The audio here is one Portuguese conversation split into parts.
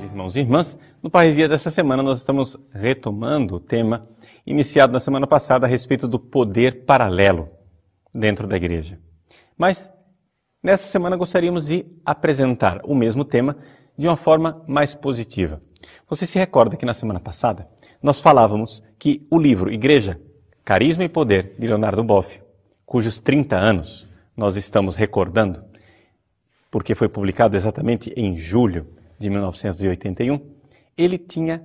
Irmãos e irmãs, no Parresia dessa semana nós estamos retomando o tema iniciado na semana passada a respeito do poder paralelo dentro da igreja. Mas nessa semana gostaríamos de apresentar o mesmo tema de uma forma mais positiva. Você se recorda que na semana passada nós falávamos que o livro Igreja, Carisma e Poder, de Leonardo Boff, cujos 30 anos nós estamos recordando, porque foi publicado exatamente em julho de 1981, ele tinha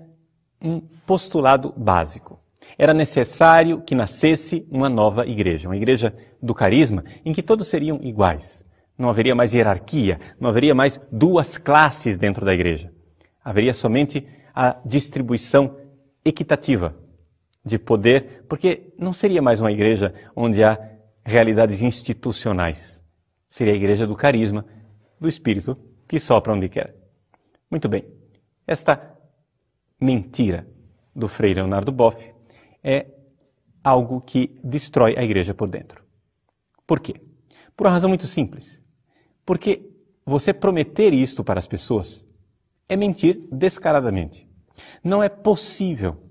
um postulado básico. Era necessário que nascesse uma nova igreja, uma igreja do carisma, em que todos seriam iguais. Não haveria mais hierarquia, não haveria mais duas classes dentro da igreja. Haveria somente a distribuição equitativa de poder, porque não seria mais uma igreja onde há realidades institucionais. Seria a igreja do carisma, do Espírito, que sopra onde quer. Muito bem, esta mentira do Frei Leonardo Boff é algo que destrói a igreja por dentro. Por quê? Por uma razão muito simples. Porque você prometer isto para as pessoas é mentir descaradamente. Não é possível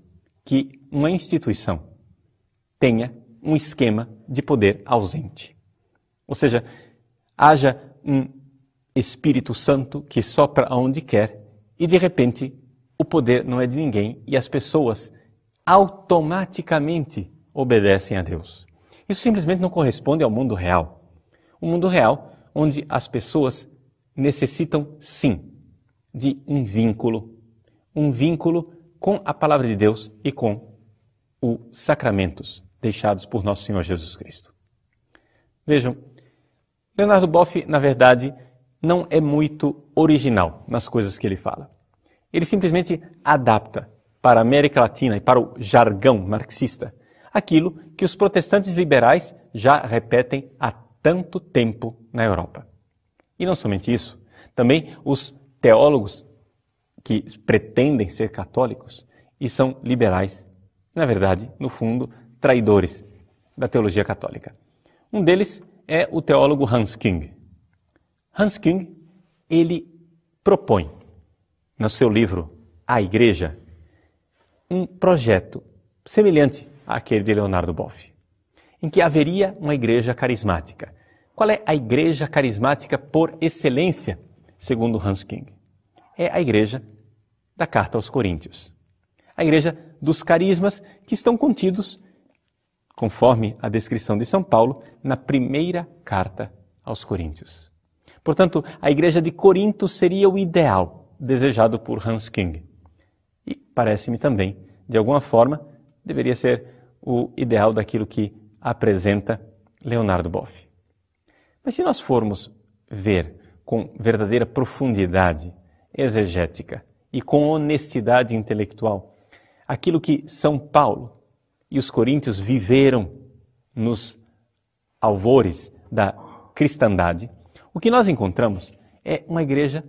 que uma instituição tenha um esquema de poder ausente. Ou seja, haja um Espírito Santo que sopra aonde quer e de repente o poder não é de ninguém e as pessoas automaticamente obedecem a Deus. Isso simplesmente não corresponde ao mundo real. O mundo real onde as pessoas necessitam sim de um vínculo com a palavra de Deus e com os sacramentos deixados por nosso Senhor Jesus Cristo. Vejam, Leonardo Boff, na verdade, não é muito original nas coisas que ele fala. Ele simplesmente adapta para a América Latina e para o jargão marxista aquilo que os protestantes liberais já repetem há tanto tempo na Europa. E não somente isso, também os teólogos que pretendem ser católicos e são liberais, na verdade, no fundo, traidores da teologia católica. Um deles é o teólogo Hans Küng. Hans Küng, ele propõe, no seu livro A Igreja, um projeto semelhante àquele de Leonardo Boff, em que haveria uma igreja carismática. Qual é a igreja carismática por excelência, segundo Hans Küng? É a igreja da Carta aos Coríntios. A igreja dos carismas que estão contidos, conforme a descrição de São Paulo, na primeira carta aos Coríntios. Portanto, a igreja de Corinto seria o ideal desejado por Hans Küng. E parece-me também, de alguma forma, deveria ser o ideal daquilo que apresenta Leonardo Boff. Mas se nós formos ver com verdadeira profundidade exegética e com honestidade intelectual aquilo que São Paulo e os coríntios viveram nos alvores da cristandade, o que nós encontramos é uma igreja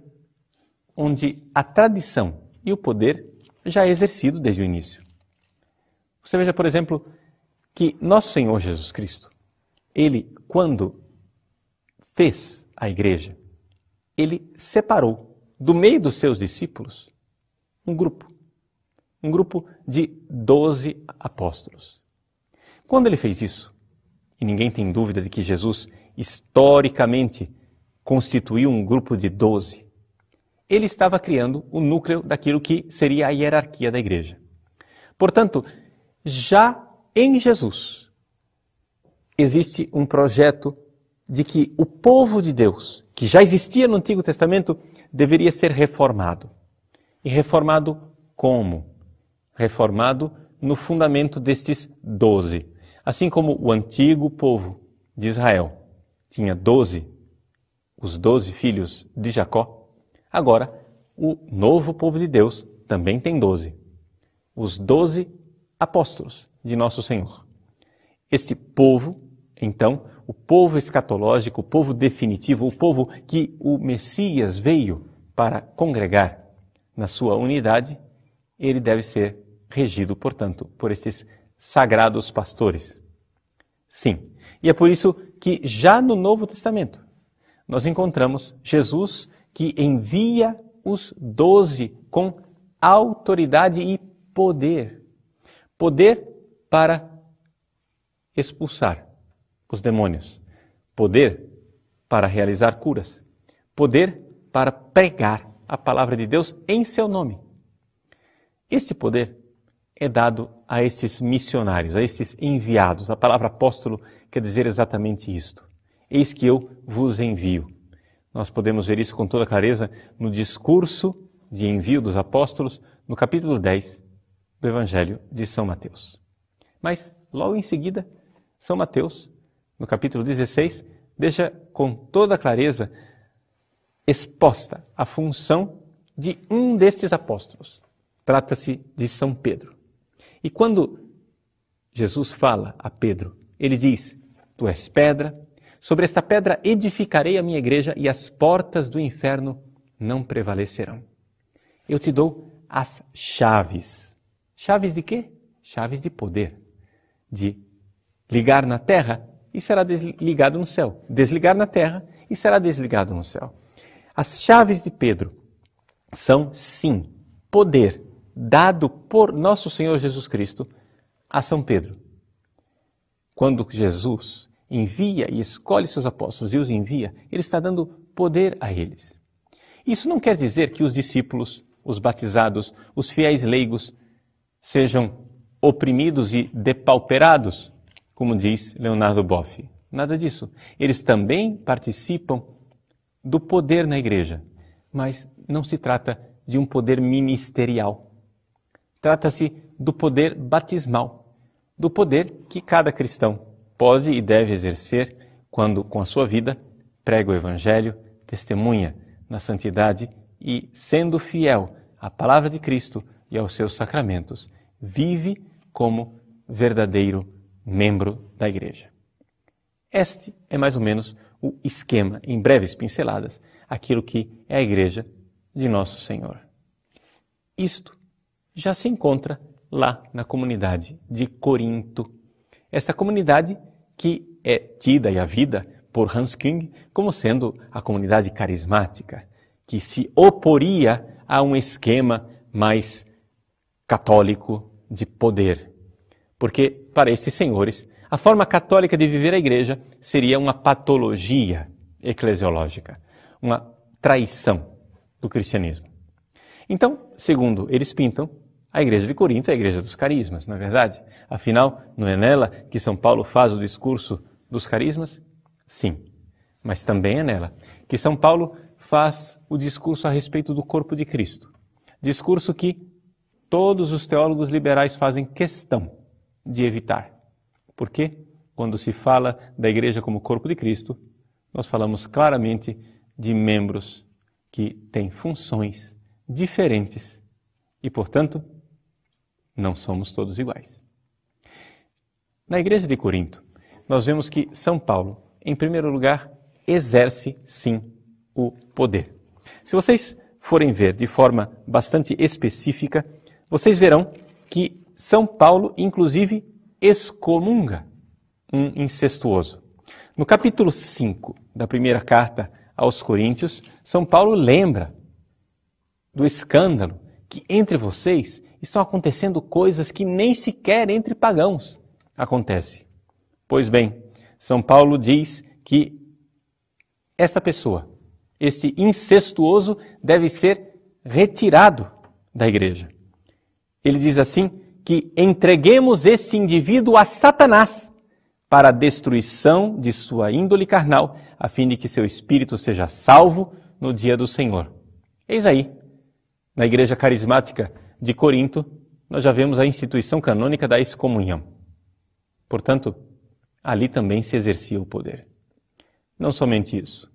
onde a tradição e o poder já é exercido desde o início. Você veja, por exemplo, que nosso Senhor Jesus Cristo, ele, quando fez a igreja, ele separou do meio dos seus discípulos um grupo de 12 apóstolos. Quando ele fez isso, e ninguém tem dúvida de que Jesus, historicamente, constituiu um grupo de 12, ele estava criando o núcleo daquilo que seria a hierarquia da igreja. Portanto, já em Jesus, existe um projeto de que o povo de Deus, que já existia no Antigo Testamento, deveria ser reformado. E reformado como? Reformado no fundamento destes 12. Assim como o antigo povo de Israel tinha 12, os 12 filhos de Jacó, agora o novo povo de Deus também tem 12. Os 12 apóstolos de nosso Senhor. Este povo, então, o povo escatológico, o povo definitivo, o povo que o Messias veio para congregar na sua unidade, ele deve ser regido, portanto, por esses sagrados pastores. Sim, e é por isso que já no Novo Testamento nós encontramos Jesus que envia os 12 com autoridade e poder. Poder para expulsar os demônios. Poder para realizar curas. Poder para pregar a palavra de Deus em seu nome. Este poder é dado a esses missionários, a esses enviados. A palavra apóstolo quer dizer exatamente isto. Eis que eu vos envio. Nós podemos ver isso com toda clareza no discurso de envio dos apóstolos, no capítulo 10 do Evangelho de São Mateus. Mas, logo em seguida, São Mateus, no capítulo 16, deixa com toda clareza exposta a função de um destes apóstolos. Trata-se de São Pedro. E quando Jesus fala a Pedro, ele diz: tu és pedra, sobre esta pedra edificarei a minha igreja e as portas do inferno não prevalecerão. Eu te dou as chaves. Chaves de quê? Chaves de poder. De ligar na terra e será desligado no céu. Desligar na terra e será desligado no céu. As chaves de Pedro são, sim, poder dado por nosso Senhor Jesus Cristo a São Pedro. Quando Jesus envia e escolhe seus apóstolos e os envia, ele está dando poder a eles. Isso não quer dizer que os discípulos, os batizados, os fiéis leigos sejam oprimidos e depauperados, como diz Leonardo Boff. Nada disso. Eles também participam do poder na igreja, mas não se trata de um poder ministerial. Trata-se do poder batismal, do poder que cada cristão pode e deve exercer quando, com a sua vida, prega o Evangelho, testemunha na santidade e, sendo fiel à palavra de Cristo e aos seus sacramentos, vive como verdadeiro membro da igreja. Este é mais ou menos o esquema, em breves pinceladas, aquilo que é a igreja de Nosso Senhor. Isto já se encontra lá na comunidade de Corinto. Esta comunidade que é tida e havida por Hans Küng como sendo a comunidade carismática, que se oporia a um esquema mais católico de poder. Porque, para esses senhores, a forma católica de viver a igreja seria uma patologia eclesiológica, uma traição do cristianismo. Então, segundo eles pintam, a igreja de Corinto é a igreja dos carismas, não é verdade? Afinal, não é nela que São Paulo faz o discurso dos carismas? Sim, mas também é nela que São Paulo faz o discurso a respeito do corpo de Cristo. Discurso que todos os teólogos liberais fazem questão de evitar. Porque, quando se fala da igreja como corpo de Cristo, nós falamos claramente de membros que têm funções diferentes e, portanto, não somos todos iguais. Na igreja de Corinto, nós vemos que São Paulo, em primeiro lugar, exerce, sim, o poder. Se vocês forem ver de forma bastante específica, vocês verão que São Paulo, inclusive, excomunga um incestuoso. No capítulo 5 da primeira carta aos Coríntios, São Paulo lembra do escândalo que entre vocês estão acontecendo coisas que nem sequer entre pagãos acontece. Pois bem, São Paulo diz que esta pessoa, este incestuoso, deve ser retirado da igreja. Ele diz assim que entreguemos este indivíduo a Satanás para a destruição de sua índole carnal, a fim de que seu espírito seja salvo no dia do Senhor. Eis aí, na igreja carismática de Corinto, nós já vemos a instituição canônica da excomunhão. Portanto, ali também se exercia o poder. Não somente isso.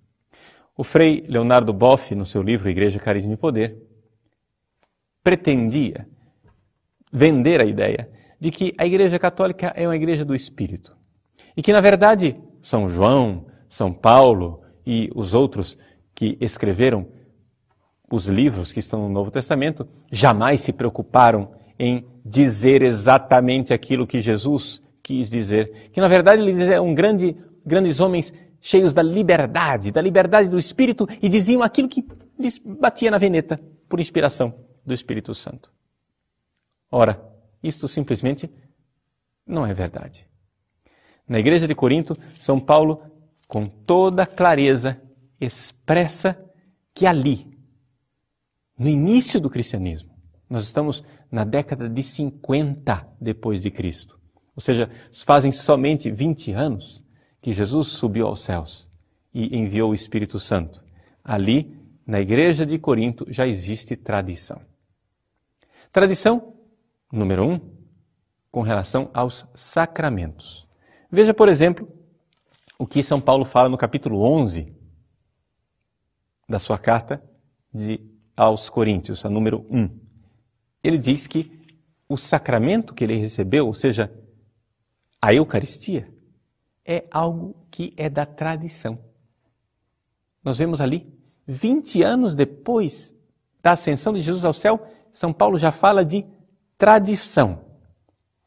O frei Leonardo Boff, no seu livro Igreja, Carisma e Poder, pretendia vender a ideia de que a Igreja Católica é uma igreja do Espírito. E que, na verdade, São João, São Paulo e os outros que escreveram os livros que estão no Novo Testamento jamais se preocuparam em dizer exatamente aquilo que Jesus quis dizer. Que na verdade eles eram grandes homens cheios da liberdade do Espírito, e diziam aquilo que lhes batia na veneta por inspiração do Espírito Santo. Ora, isto simplesmente não é verdade. Na igreja de Corinto, São Paulo, com toda clareza, expressa que ali, no início do cristianismo, nós estamos na década de 50 depois de Cristo. Ou seja, fazem somente 20 anos que Jesus subiu aos céus e enviou o Espírito Santo. Ali, na igreja de Corinto, já existe tradição. Tradição, número 1, com relação aos sacramentos. Veja, por exemplo, o que São Paulo fala no capítulo 11 da sua carta aos Coríntios, a número 1. Ele diz que o sacramento que ele recebeu, ou seja, a Eucaristia, é algo que é da tradição. Nós vemos ali, 20 anos depois da ascensão de Jesus ao céu, São Paulo já fala de tradição.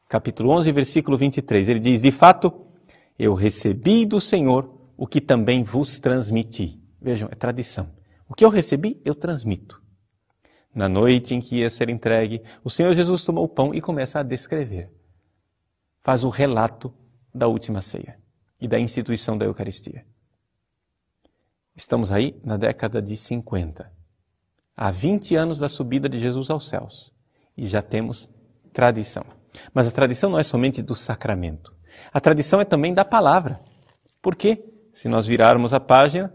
Capítulo 11, versículo 23, ele diz: de fato, eu recebi do Senhor o que também vos transmiti. Vejam, é tradição. O que eu recebi, eu transmito. Na noite em que ia ser entregue, o Senhor Jesus tomou o pão e começa a descrever. Faz o relato da última ceia e da instituição da Eucaristia. Estamos aí na década de 50. Há 20 anos da subida de Jesus aos céus. E já temos tradição. Mas a tradição não é somente do sacramento. A tradição é também da palavra. Porque, se nós virarmos a página,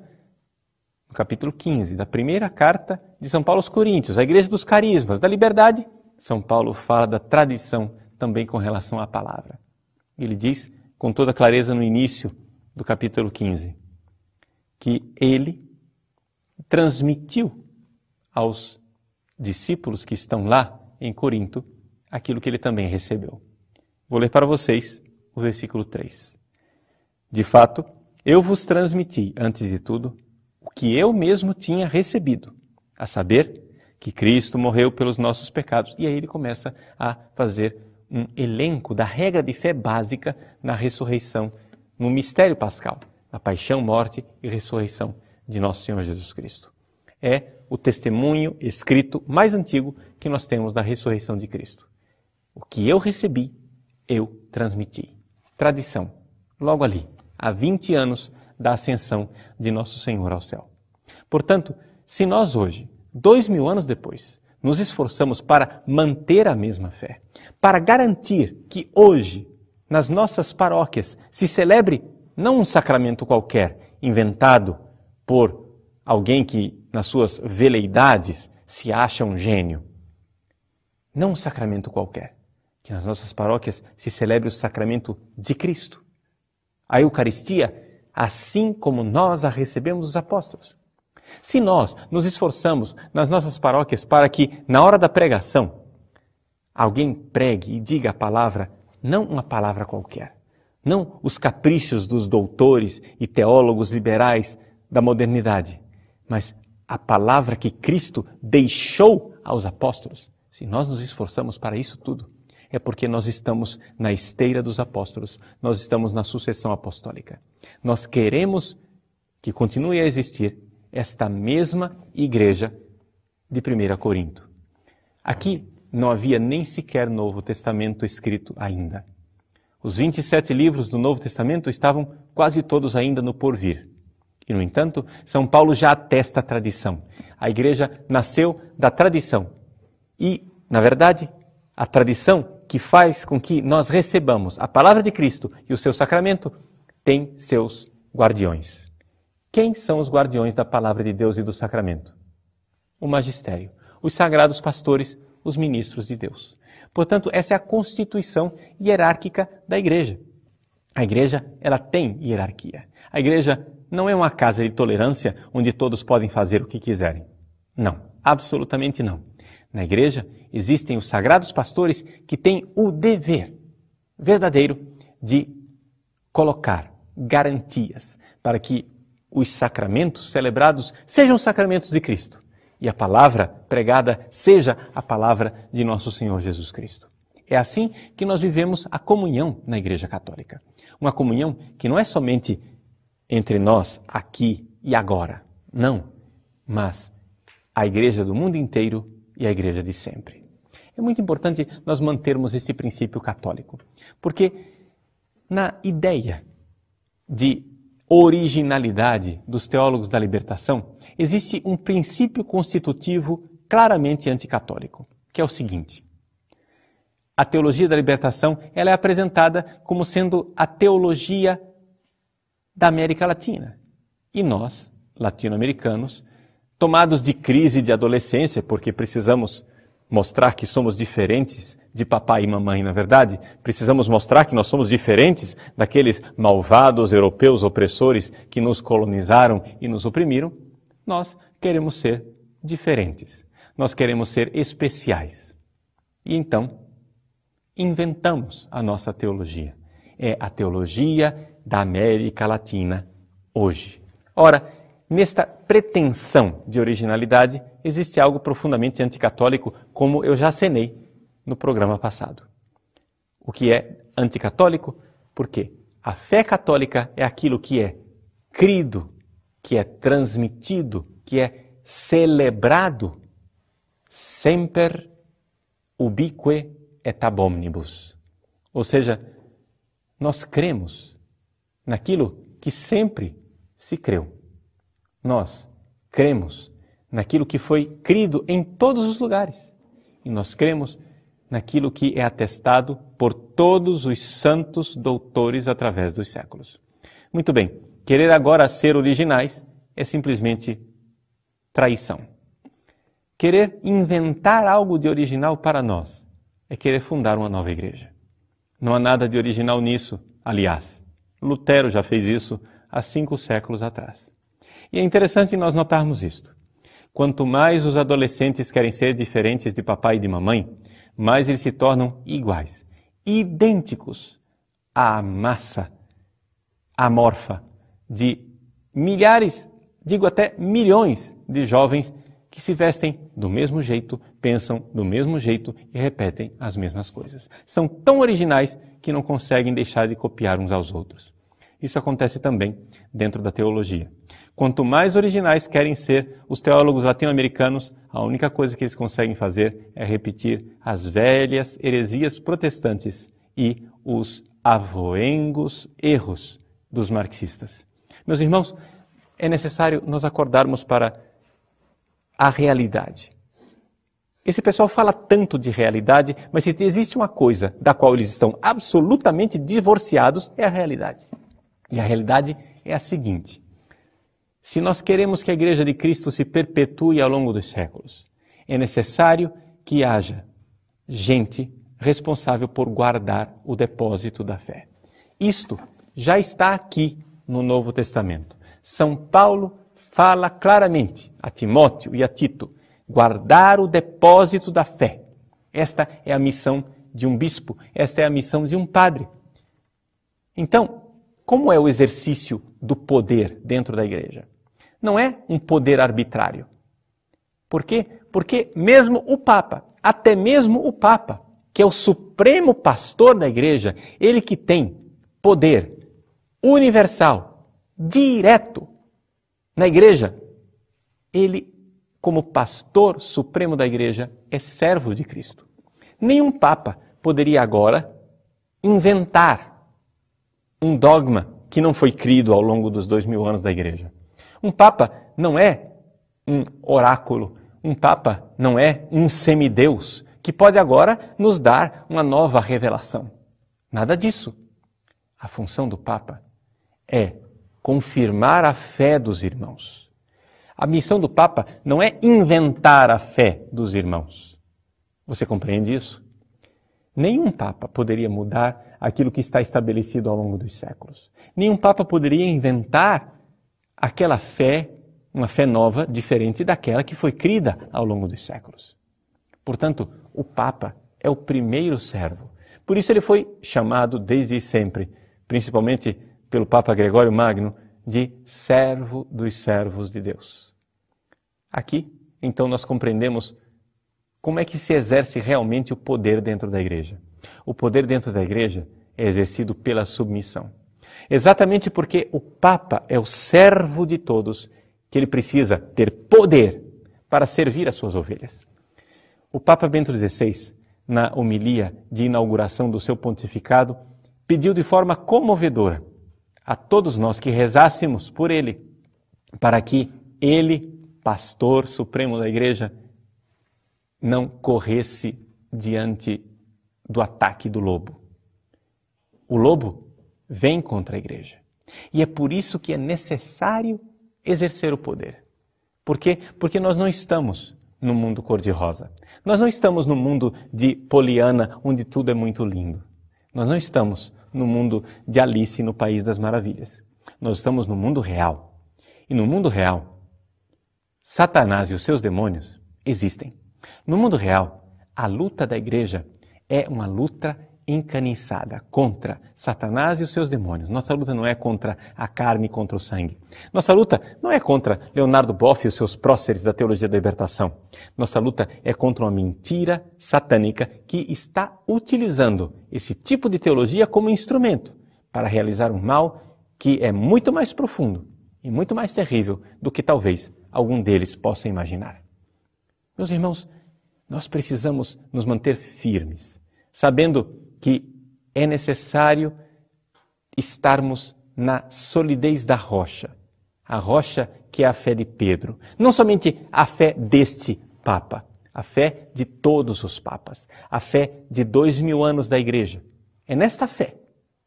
no capítulo 15, da primeira carta de São Paulo aos Coríntios, a igreja dos carismas, da liberdade, São Paulo fala da tradição também com relação à palavra. Ele diz, com toda clareza no início do capítulo 15, que ele transmitiu aos discípulos que estão lá em Corinto aquilo que ele também recebeu. Vou ler para vocês o versículo 3. De fato, eu vos transmiti, antes de tudo, o que eu mesmo tinha recebido, a saber, que Cristo morreu pelos nossos pecados. E aí ele começa a fazer um elenco da regra de fé básica na ressurreição, no mistério pascal, na paixão, morte e ressurreição de nosso Senhor Jesus Cristo. É o testemunho escrito mais antigo que nós temos da ressurreição de Cristo. O que eu recebi, eu transmiti. Tradição, logo ali, há 20 anos da ascensão de nosso Senhor ao céu. Portanto, se nós hoje, 2000 anos depois, nos esforçamos para manter a mesma fé, para garantir que hoje, nas nossas paróquias, se celebre não um sacramento qualquer, inventado por alguém que, nas suas veleidades, se acha um gênio. Não um sacramento qualquer, que nas nossas paróquias se celebre o sacramento de Cristo. A Eucaristia, assim como nós a recebemos dos apóstolos. Se nós nos esforçamos nas nossas paróquias para que, na hora da pregação, alguém pregue e diga a palavra, não uma palavra qualquer, não os caprichos dos doutores e teólogos liberais da modernidade, mas a palavra que Cristo deixou aos apóstolos. Se nós nos esforçamos para isso tudo, é porque nós estamos na esteira dos apóstolos, nós estamos na sucessão apostólica. Nós queremos que continue a existir esta mesma igreja de 1 Corinto. Aqui não havia nem sequer Novo Testamento escrito ainda. Os 27 livros do Novo Testamento estavam quase todos ainda no porvir. E, no entanto, São Paulo já atesta a tradição. A igreja nasceu da tradição. E, na verdade, a tradição que faz com que nós recebamos a palavra de Cristo e o seu sacramento tem seus guardiões. Quem são os guardiões da palavra de Deus e do sacramento? O magistério, os sagrados pastores, os ministros de Deus. Portanto, essa é a constituição hierárquica da igreja. A igreja, ela tem hierarquia. A igreja não é uma casa de tolerância onde todos podem fazer o que quiserem. Não, absolutamente não. Na igreja existem os sagrados pastores que têm o dever verdadeiro de colocar garantias para que os sacramentos celebrados sejam os sacramentos de Cristo e a palavra pregada seja a palavra de nosso Senhor Jesus Cristo. É assim que nós vivemos a comunhão na Igreja Católica. Uma comunhão que não é somente entre nós, aqui e agora. Não, mas a Igreja do mundo inteiro e a Igreja de sempre. É muito importante nós mantermos esse princípio católico, porque na ideia de originalidade dos teólogos da libertação, existe um princípio constitutivo claramente anticatólico, que é o seguinte: a teologia da libertação ela é apresentada como sendo a teologia da América Latina. E nós, latino-americanos, tomados de crise de adolescência, porque precisamos mostrar que somos diferentes de papai e mamãe, na verdade, precisamos mostrar que nós somos diferentes daqueles malvados europeus opressores que nos colonizaram e nos oprimiram, nós queremos ser diferentes. Nós queremos ser especiais. E então, inventamos a nossa teologia. É a teologia da América Latina hoje. Ora, nesta pretensão de originalidade, existe algo profundamente anticatólico, como eu já acenei no programa passado. O que é anticatólico? Porque a fé católica é aquilo que é crido, que é transmitido, que é celebrado semper ubique et ab omnibus. Ou seja, nós cremos naquilo que sempre se creu. Nós cremos naquilo que foi crido em todos os lugares. E nós cremos naquilo que é atestado por todos os santos doutores através dos séculos. Muito bem, querer agora ser originais é simplesmente traição. Querer inventar algo de original para nós é querer fundar uma nova igreja. Não há nada de original nisso, aliás. Lutero já fez isso há 5 séculos atrás. E é interessante nós notarmos isto. Quanto mais os adolescentes querem ser diferentes de papai e de mamãe, mais eles se tornam iguais, idênticos à massa amorfa de milhares, digo até milhões de jovens que se vestem do mesmo jeito, pensam do mesmo jeito e repetem as mesmas coisas. São tão originais que não conseguem deixar de copiar uns aos outros. Isso acontece também dentro da teologia. Quanto mais originais querem ser os teólogos latino-americanos, a única coisa que eles conseguem fazer é repetir as velhas heresias protestantes e os avoengos erros dos marxistas. Meus irmãos, é necessário nós acordarmos para a realidade. Esse pessoal fala tanto de realidade, mas se existe uma coisa da qual eles estão absolutamente divorciados, é a realidade. E a realidade é a seguinte: se nós queremos que a Igreja de Cristo se perpetue ao longo dos séculos, é necessário que haja gente responsável por guardar o depósito da fé. Isto já está aqui no Novo Testamento. São Paulo fala claramente a Timóteo e a Tito: guardar o depósito da fé. Esta é a missão de um bispo, esta é a missão de um padre. Então, como é o exercício do poder dentro da igreja? Não é um poder arbitrário. Por quê? Porque mesmo o Papa, até mesmo o Papa, que é o supremo pastor da igreja, ele que tem poder universal, direto na igreja, ele, como pastor supremo da igreja, é servo de Cristo. Nenhum Papa poderia agora inventar um dogma que não foi crido ao longo dos 2000 anos da igreja. Um Papa não é um oráculo, um Papa não é um semideus que pode agora nos dar uma nova revelação. Nada disso. A função do Papa é confirmar a fé dos irmãos. A missão do Papa não é inventar a fé dos irmãos. Você compreende isso? Nenhum Papa poderia mudar aquilo que está estabelecido ao longo dos séculos. Nenhum Papa poderia inventar aquela fé, uma fé nova, diferente daquela que foi crida ao longo dos séculos. Portanto, o Papa é o primeiro servo. Por isso ele foi chamado desde sempre, principalmente pelo Papa Gregório Magno, de servo dos servos de Deus. Aqui então nós compreendemos como é que se exerce realmente o poder dentro da igreja. O poder dentro da igreja é exercido pela submissão. Exatamente porque o Papa é o servo de todos, que ele precisa ter poder para servir as suas ovelhas. O Papa Bento XVI, na homilia de inauguração do seu pontificado, pediu de forma comovedora a todos nós que rezássemos por ele, para que ele, pastor supremo da igreja, não corresse diante do ataque do lobo. O lobo vem contra a igreja. E é por isso que é necessário exercer o poder. Por quê? Porque nós não estamos no mundo cor-de-rosa. Nós não estamos no mundo de Poliana, onde tudo é muito lindo. Nós não estamos no mundo de Alice no País das Maravilhas. Nós estamos no mundo real. E no mundo real, Satanás e os seus demônios existem. No mundo real, a luta da igreja é uma luta encaniçada contra Satanás e os seus demônios. Nossa luta não é contra a carne e contra o sangue. Nossa luta não é contra Leonardo Boff e os seus próceres da teologia da libertação. Nossa luta é contra uma mentira satânica que está utilizando esse tipo de teologia como instrumento para realizar um mal que é muito mais profundo e muito mais terrível do que talvez algum deles possa imaginar. Meus irmãos, nós precisamos nos manter firmes, sabendo que é necessário estarmos na solidez da rocha. A rocha que é a fé de Pedro. Não somente a fé deste Papa, a fé de todos os papas. A fé de 2000 anos da igreja. É nesta fé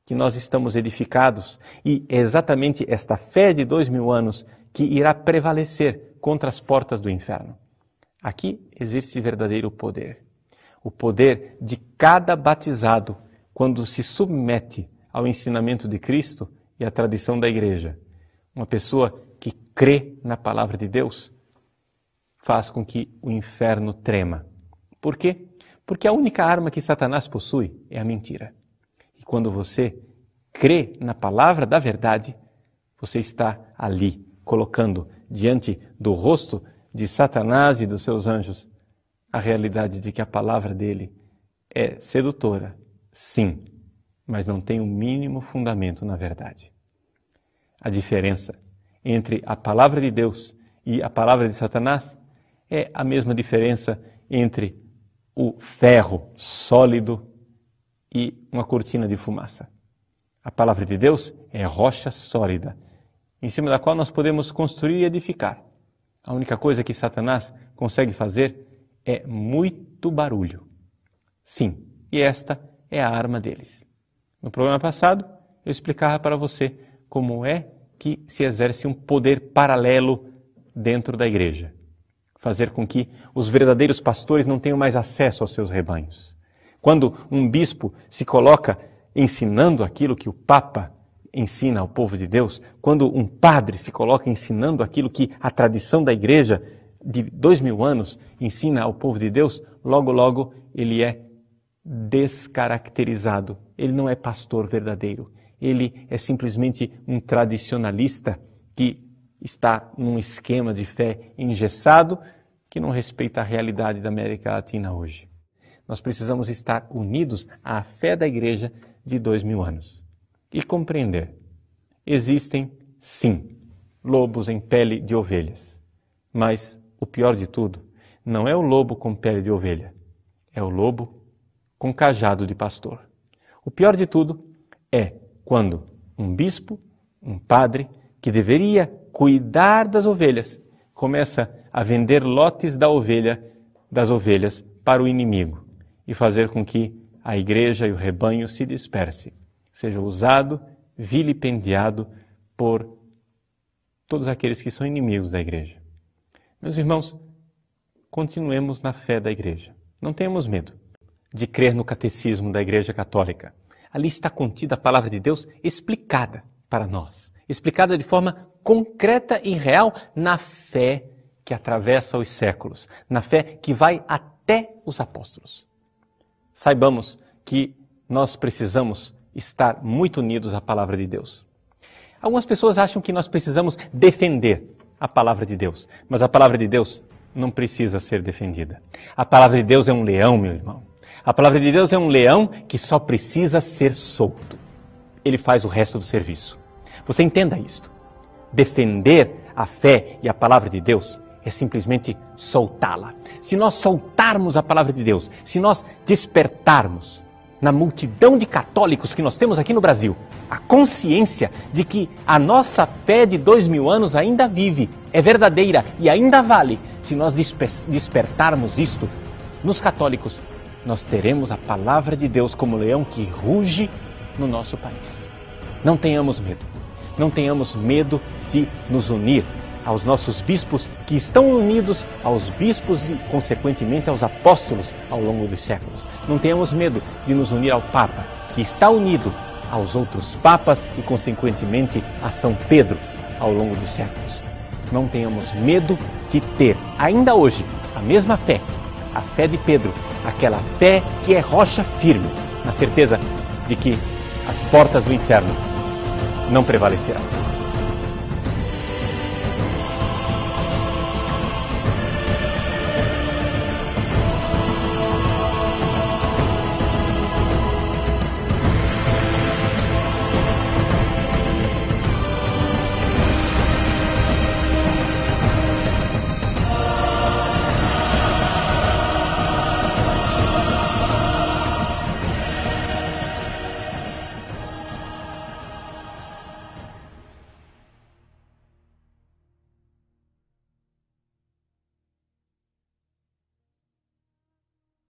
que nós estamos edificados e é exatamente esta fé de 2000 anos que irá prevalecer contra as portas do inferno. Aqui existe verdadeiro poder. O poder de cada batizado quando se submete ao ensinamento de Cristo e à tradição da igreja. Uma pessoa que crê na palavra de Deus faz com que o inferno trema. Por quê? Porque a única arma que Satanás possui é a mentira. E quando você crê na palavra da verdade, você está ali colocando diante do rosto de Satanás e dos seus anjos a realidade de que a palavra dele é sedutora, sim, mas não tem o mínimo fundamento na verdade. A diferença entre a palavra de Deus e a palavra de Satanás é a mesma diferença entre o ferro sólido e uma cortina de fumaça. A palavra de Deus é rocha sólida, em cima da qual nós podemos construir e edificar. A única coisa que Satanás consegue fazer é muito barulho. Sim, e esta é a arma deles. No programa passado, eu explicava para você como é que se exerce um poder paralelo dentro da igreja. Fazer com que os verdadeiros pastores não tenham mais acesso aos seus rebanhos. Quando um bispo se coloca ensinando aquilo que o Papa ensina ao povo de Deus, quando um padre se coloca ensinando aquilo que a tradição da igreja de 2000 anos ensina ao povo de Deus, logo, logo ele é descaracterizado. Ele não é pastor verdadeiro. Ele é simplesmente um tradicionalista que está num esquema de fé engessado que não respeita a realidade da América Latina hoje. Nós precisamos estar unidos à fé da igreja de 2000 anos. E compreender, existem, sim, lobos em pele de ovelhas. Mas o pior de tudo não é o lobo com pele de ovelha, é o lobo com cajado de pastor. O pior de tudo é quando um bispo, um padre, que deveria cuidar das ovelhas, começa a vender lotes das ovelhas para o inimigo e fazer com que a igreja e o rebanho se disperse, seja usado, vilipendiado por todos aqueles que são inimigos da igreja. Meus irmãos, continuemos na fé da igreja. Não tenhamos medo de crer no catecismo da Igreja Católica. Ali está contida a palavra de Deus explicada para nós. Explicada de forma concreta e real na fé que atravessa os séculos. Na fé que vai até os apóstolos. Saibamos que nós precisamos estar muito unidos à palavra de Deus. Algumas pessoas acham que nós precisamos defender a palavra de Deus. Mas a palavra de Deus não precisa ser defendida. A palavra de Deus é um leão, meu irmão. A palavra de Deus é um leão que só precisa ser solto. Ele faz o resto do serviço. Você entenda isto. Defender a fé e a palavra de Deus é simplesmente soltá-la. Se nós soltarmos a palavra de Deus, se nós despertarmos na multidão de católicos que nós temos aqui no Brasil, a consciência de que a nossa fé de 2000 anos ainda vive, é verdadeira e ainda vale, se nós despertarmos isto nos católicos, nós teremos a palavra de Deus como leão que ruge no nosso país. Não tenhamos medo. Não tenhamos medo de nos unir aos nossos bispos que estão unidos aos bispos e, consequentemente, aos apóstolos ao longo dos séculos. Não tenhamos medo de nos unir ao Papa, que está unido aos outros papas e, consequentemente, a São Pedro ao longo dos séculos. Não tenhamos medo de ter, ainda hoje, a mesma fé, a fé de Pedro, aquela fé que é rocha firme, na certeza de que as portas do inferno não prevalecerão.